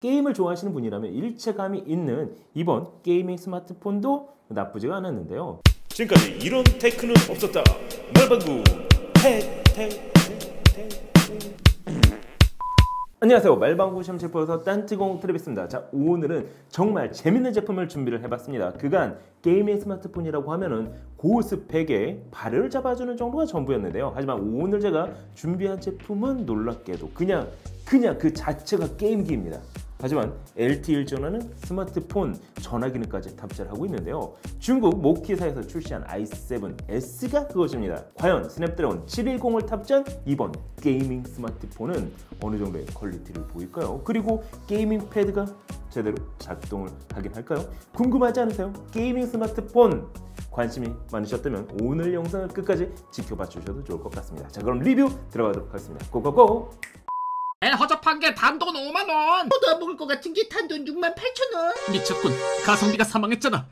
게임을 좋아하시는 분이라면 일체감이 있는 이번 게이밍 스마트폰도 나쁘지가 않았는데요. 지금까지 이런 테크는 없었다. 말방구 안녕하세요. 말방구 시험 셰프에서 딴지공 트레비스입니다. 자, 오늘은 정말 재밌는 제품을 준비를 해봤습니다. 그간 게이밍 스마트폰이라고 하면은 고스펙에 발을 잡아주는 정도가 전부였는데요. 하지만 오늘 제가 준비한 제품은 놀랍게도 그냥 그 자체가 게임기입니다. 하지만 LTE를 지원하는 스마트폰 전화기능까지 탑재를 하고 있는데요. 중국 모키사에서 출시한 i7S가 그것입니다. 과연 스냅드래곤 710을 탑재한 이번 게이밍 스마트폰은 어느 정도의 퀄리티를 보일까요? 그리고 게이밍 패드가 제대로 작동을 하긴 할까요? 궁금하지 않으세요? 게이밍 스마트폰 관심이 많으셨다면 오늘 영상을 끝까지 지켜봐 주셔도 좋을 것 같습니다. 자, 그럼 리뷰 들어가도록 하겠습니다. 고고고! 허접한 게 단돈 5만원. 더 먹을 것 같은 게 단돈 68,000원. 미쳤군. 가성비가 사망했잖아.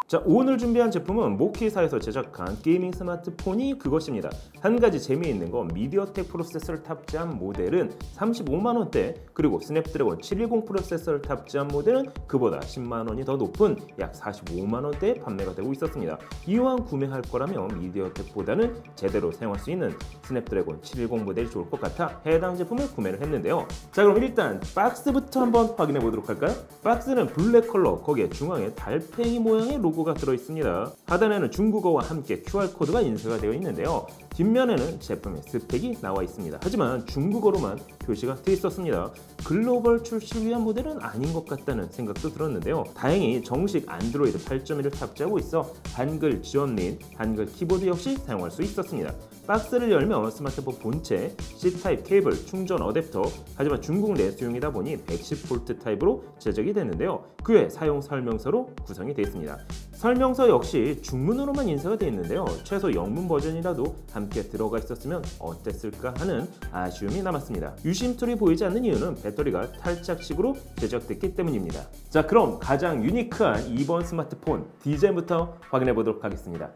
자, 오늘 준비한 제품은 모키사에서 제작한 게이밍 스마트폰이 그것입니다. 한 가지 재미있는 건 미디어텍 프로세서를 탑재한 모델은 35만원대, 그리고 스냅드래곤 710 프로세서를 탑재한 모델은 그보다 10만원이 더 높은 약 45만원대에 판매가 되고 있었습니다. 이왕 구매할 거라면 미디어텍보다는 제대로 사용할 수 있는 스냅드래곤 710 모델이 좋을 것 같아 해당 제품을 구매를 했는데요. 자, 그럼 일단 박스부터 한번 확인해 보도록 할까요? 박스는 블랙 컬러, 거기에 중앙에 달팽이 모양의 로고가 들어있습니다. 하단에는 중국어와 함께 QR코드가 인쇄가 되어 있는데요. 뒷면에는 제품의 스펙이 나와 있습니다. 하지만 중국어로만 표시가 되어 있었습니다. 글로벌 출시를 위한 모델은 아닌 것 같다는 생각도 들었는데요. 다행히 정식 안드로이드 8.1을 탑재하고 있어 한글 지원 및 한글 키보드 역시 사용할 수 있었습니다. 박스를 열면 스마트폰 본체, C타입 케이블, 충전 어댑터, 하지만 중국 내수용이다 보니 110V 타입으로 제작이 되는데요. 그 외 사용 설명서로 구성이 되어 있습니다. 설명서 역시 중문으로만 인쇄가 되어 있는데요. 최소 영문 버전이라도 함께 들어가 있었으면 어땠을까 하는 아쉬움이 남았습니다. 유심툴이 보이지 않는 이유는 배터리가 탈착식으로 제작됐기 때문입니다. 자, 그럼 가장 유니크한 이번 스마트폰 디자인부터 확인해 보도록 하겠습니다.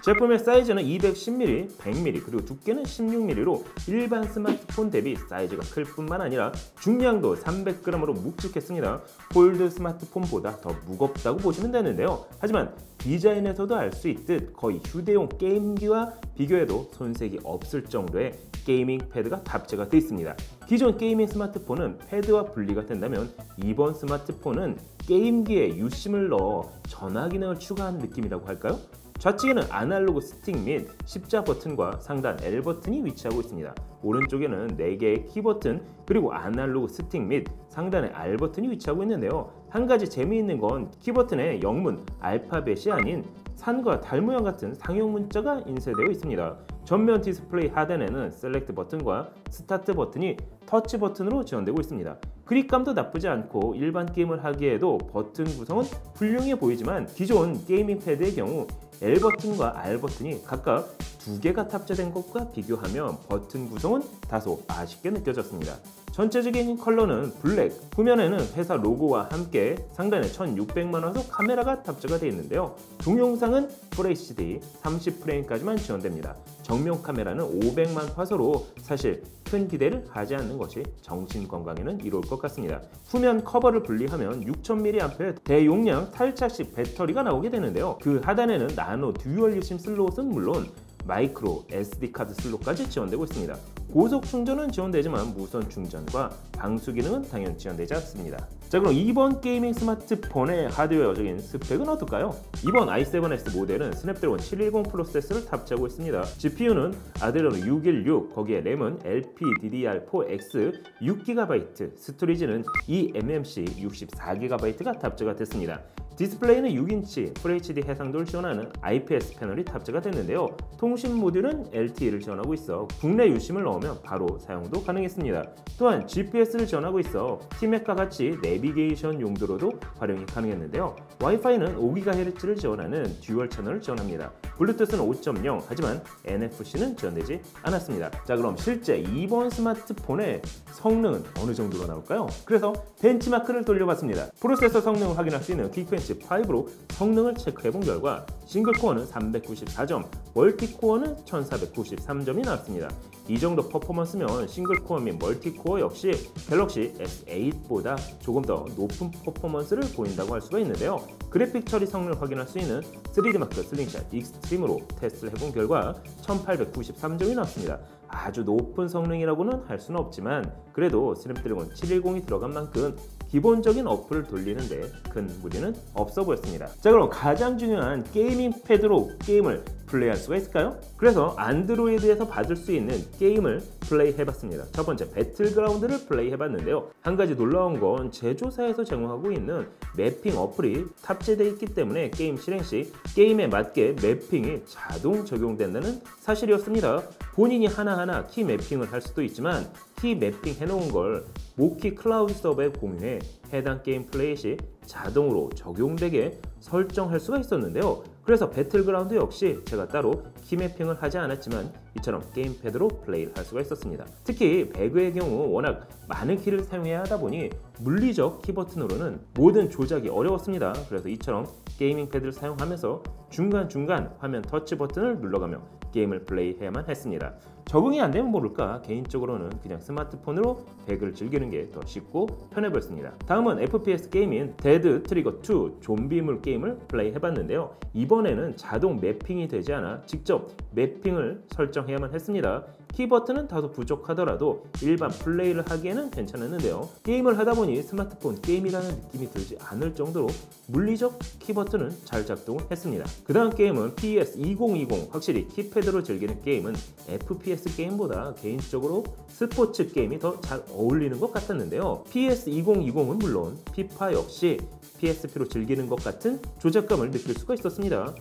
제품의 사이즈는 210mm, 100mm, 그리고 두께는 16mm로 일반 스마트폰 대비 사이즈가 클 뿐만 아니라 중량도 300g으로 묵직했습니다. 폴드 스마트폰보다 더 무겁다고 보시면 되는데요. 하지만 디자인에서도 알 수 있듯 거의 휴대용 게임기와 비교해도 손색이 없을 정도의 게이밍 패드가 탑재가 되어 있습니다. 기존 게이밍 스마트폰은 패드와 분리가 된다면 이번 스마트폰은 게임기에 유심을 넣어 전화 기능을 추가한 느낌이라고 할까요? 좌측에는 아날로그 스틱 및 십자 버튼과 상단 L 버튼이 위치하고 있습니다. 오른쪽에는 4개의 키 버튼, 그리고 아날로그 스틱 및 상단에 R 버튼이 위치하고 있는데요. 한 가지 재미있는 건 키 버튼에 영문 알파벳이 아닌 산과 달 모양 같은 상형 문자가 인쇄되어 있습니다. 전면 디스플레이 하단에는 셀렉트 버튼과 스타트 버튼이 터치 버튼으로 지원되고 있습니다. 그립감도 나쁘지 않고 일반 게임을 하기에도 버튼 구성은 훌륭해 보이지만 기존 게이밍 패드의 경우 L 버튼과 R 버튼이 각각 2개가 탑재된 것과 비교하면 버튼 구성은 다소 아쉽게 느껴졌습니다. 전체적인 컬러는 블랙, 후면에는 회사 로고와 함께 상단에 1600만화소 카메라가 탑재가 되어 있는데요. 동영상은 FHD 30프레임까지만 지원됩니다. 정면 카메라는 500만 화소로 사실 큰 기대를 하지 않는 것이 정신 건강에는 이로울 것 같습니다. 후면 커버를 분리하면 6000mAh 대용량 탈착식 배터리가 나오게 되는데요. 그 하단에는 나노 듀얼 유심 슬롯은 물론 마이크로 SD카드 슬롯까지 지원되고 있습니다. 고속 충전은 지원되지만 무선 충전과 방수 기능은 당연히 지원되지 않습니다. 자, 그럼 이번 게이밍 스마트폰의 하드웨어적인 스펙은 어떨까요? 이번 i7S 모델은 스냅드래곤 710 프로세서를 탑재하고 있습니다. GPU는 아드레노 616, 거기에 램은 LPDDR4X 6GB, 스토리지는 eMMC 64GB가 탑재가 됐습니다. 디스플레이는 6인치 FHD 해상도를 지원하는 IPS 패널이 탑재가 됐는데요. 통신 모듈은 LTE를 지원하고 있어 국내 유심을 넣으면 바로 사용도 가능했습니다. 또한 GPS를 지원하고 있어 티맥과 같이 내비게이션 용도로도 활용이 가능했는데요. 와이파이는 5GHz를 지원하는 듀얼 채널을 지원합니다. 블루투스는 5.0, 하지만 NFC는 지원되지 않았습니다. 자, 그럼 실제 이번 스마트폰의 성능은 어느 정도로 나올까요? 그래서 벤치마크를 돌려봤습니다. 프로세서 성능을 확인할 수 있는 퀵펜치 디멘시 5로 성능을 체크해본 결과 싱글코어는 394점, 멀티코어는 1493점이 나왔습니다. 이 정도 퍼포먼스면 싱글코어 및 멀티코어 역시 갤럭시 S8보다 조금 더 높은 퍼포먼스를 보인다고 할 수가 있는데요. 그래픽 처리 성능을 확인할 수 있는 3D마크 슬링샷 익스트림으로 테스트를 해본 결과 1893점이 나왔습니다. 아주 높은 성능이라고는 할 수는 없지만 그래도 스냅드래곤 710이 들어간 만큼 기본적인 어플을 돌리는데 큰 무리는 없어 보였습니다. 자, 그럼 가장 중요한 게이밍 패드로 게임을 플레이할 수가 있을까요? 그래서 안드로이드에서 받을 수 있는 게임을 플레이해봤습니다. 첫 번째, 배틀그라운드를 플레이해봤는데요. 한 가지 놀라운 건 제조사에서 제공하고 있는 매핑 어플이 탑재되어 있기 때문에 게임 실행 시 게임에 맞게 매핑이 자동 적용된다는 사실이었습니다. 본인이 하나하나 키 매핑을 할 수도 있지만 키 매핑 해놓은 걸 모키 클라우드 서버에 공유해 해당 게임 플레이 시 자동으로 적용되게 설정할 수가 있었는데요. 그래서 배틀그라운드 역시 제가 따로 키 매핑을 하지 않았지만 이처럼 게임패드로 플레이를 할 수가 있었습니다. 특히 배그의 경우 워낙 많은 키를 사용해야 하다 보니 물리적 키 버튼으로는 모든 조작이 어려웠습니다. 그래서 이처럼 게이밍 패드를 사용하면서 중간중간 화면 터치 버튼을 눌러가며 게임을 플레이해야만 했습니다. 적응이 안 되면 모를까 개인적으로는 그냥 스마트폰으로 배그를 즐기는 게 더 쉽고 편해 보였습니다. 다음은 FPS 게임인 데드 트리거 2 좀비물 게임을 플레이 해봤는데요. 이번에는 자동 매핑이 되지 않아 직접 매핑을 설정해야만 했습니다. 키 버튼은 다소 부족하더라도 일반 플레이를 하기에는 괜찮았는데요. 게임을 하다 보니 스마트폰 게임이라는 느낌이 들지 않을 정도로 물리적 키 버튼은 잘 작동을 했습니다. 그 다음 게임은 PS2020. 확실히 키패드로 즐기는 게임은 FPS 게임보다 개인적으로 스포츠 게임이 더 잘 어울리는 것 같았는데요. PS2020은 물론 피파 역시 PSP로 즐기는 것 같은 조작감을 느낄 수가 있었습니다.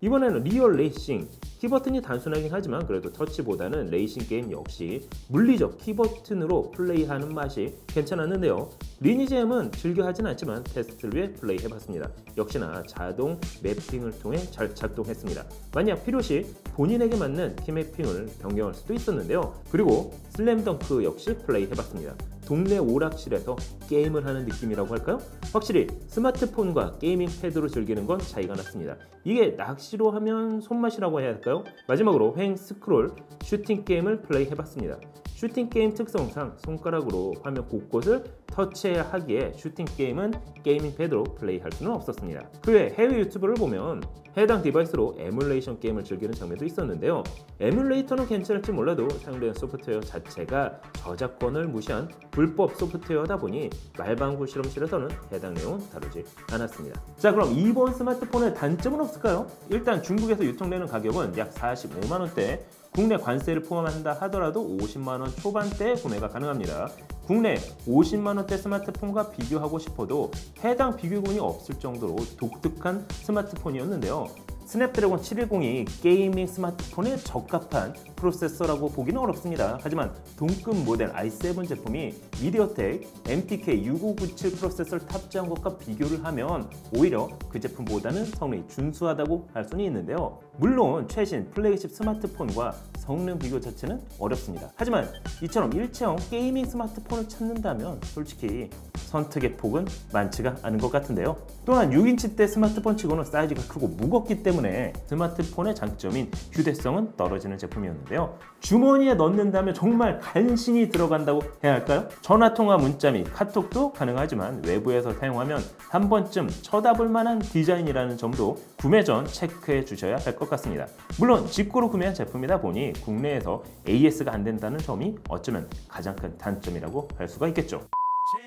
이번에는 리얼 레이싱. 키버튼이 단순하긴 하지만 그래도 터치보다는 레이싱 게임 역시 물리적 키버튼으로 플레이하는 맛이 괜찮았는데요. 리니지엠은 즐겨 하진 않지만 테스트를 위해 플레이해봤습니다. 역시나 자동 매핑을 통해 잘 작동했습니다. 만약 필요시 본인에게 맞는 키 매핑을 변경할 수도 있었는데요. 그리고 슬램덩크 역시 플레이해봤습니다. 동네 오락실에서 게임을 하는 느낌이라고 할까요? 확실히 스마트폰과 게이밍 패드로 즐기는 건 차이가 났습니다. 이게 낚시로 하면 손맛이라고 해야 할까요? 마지막으로 횡 스크롤 슈팅 게임을 플레이해봤습니다. 슈팅 게임 특성상 손가락으로 화면 곳곳을 터치해야 하기에 슈팅 게임은 게이밍 패드로 플레이할 수는 없었습니다. 그 외 해외 유튜브를 보면 해당 디바이스로 에뮬레이션 게임을 즐기는 장면도 있었는데요. 에뮬레이터는 괜찮을지 몰라도 사용되는 소프트웨어 자체가 저작권을 무시한 불법 소프트웨어다 보니 말방구 실험실에서는 해당 내용은 다루지 않았습니다. 자, 그럼 이번 스마트폰의 단점은 없을까요? 일단 중국에서 유통되는 가격은 약 45만원대, 국내 관세를 포함한다 하더라도 50만원 초반대에 구매가 가능합니다. 국내 50만원대 스마트폰과 비교하고 싶어도 해당 비교군이 없을 정도로 독특한 스마트폰이었는데요. 스냅드래곤 710이 게이밍 스마트폰에 적합한 프로세서라고 보기는 어렵습니다. 하지만 동급 모델 i7 제품이 미디어텍 MTK 6597 프로세서를 탑재한 것과 비교를 하면 오히려 그 제품보다는 성능이 준수하다고 할 수는 있는데요. 물론 최신 플래그십 스마트폰과 성능 비교 자체는 어렵습니다. 하지만 이처럼 일체형 게이밍 스마트폰을 찾는다면 솔직히 선택의 폭은 많지가 않은 것 같은데요. 또한 6인치대 스마트폰 치고는 사이즈가 크고 무겁기 때문에 스마트폰의 장점인 휴대성은 떨어지는 제품이었는데요. 주머니에 넣는다면 정말 간신히 들어간다고 해야 할까요? 전화통화, 문자 및 카톡도 가능하지만 외부에서 사용하면 한 번쯤 쳐다볼 만한 디자인이라는 점도 구매 전 체크해 주셔야 할 것 같습니다. 물론 직구로 구매한 제품이다 보니 국내에서 AS가 안 된다는 점이 어쩌면 가장 큰 단점이라고 할 수가 있겠죠.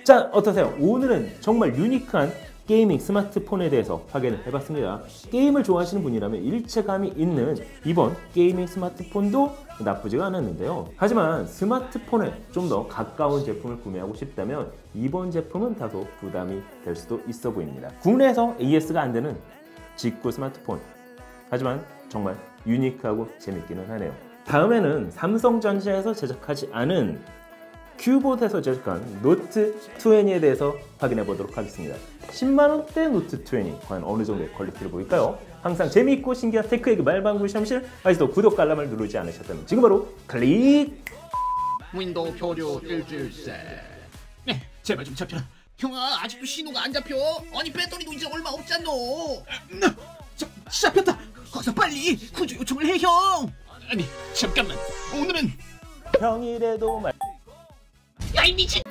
자, 어떠세요? 오늘은 정말 유니크한 게이밍 스마트폰에 대해서 확인을 해봤습니다. 게임을 좋아하시는 분이라면 일체감이 있는 이번 게이밍 스마트폰도 나쁘지가 않았는데요. 하지만 스마트폰에 좀 더 가까운 제품을 구매하고 싶다면 이번 제품은 다소 부담이 될 수도 있어 보입니다. 국내에서 AS가 안 되는 직구 스마트폰, 하지만 정말 유니크하고 재밌기는 하네요. 다음에는 삼성전자에서 제작하지 않은 큐봇에서 제작한 노트 20에 대해서 확인해 보도록 하겠습니다. 10만원대 노트 20 과연 어느 정도의 퀄리티를 보일까요? 항상 재미있고 신기한 테크에게 말방구 실험실, 아직도 구독, 알람을 누르지 않으셨다면 지금 바로 클릭! 윈도우 표류 일주일째. 네, 제발 좀 잡혀라. 형아 아직도 신호가 안 잡혀. 아니 배터리도 이제 얼마 없잖아. 잡혔다. 어서 빨리 구조 요청을 해 형. 아니 잠깐만. 오늘은 평일에도 말 야 이 미친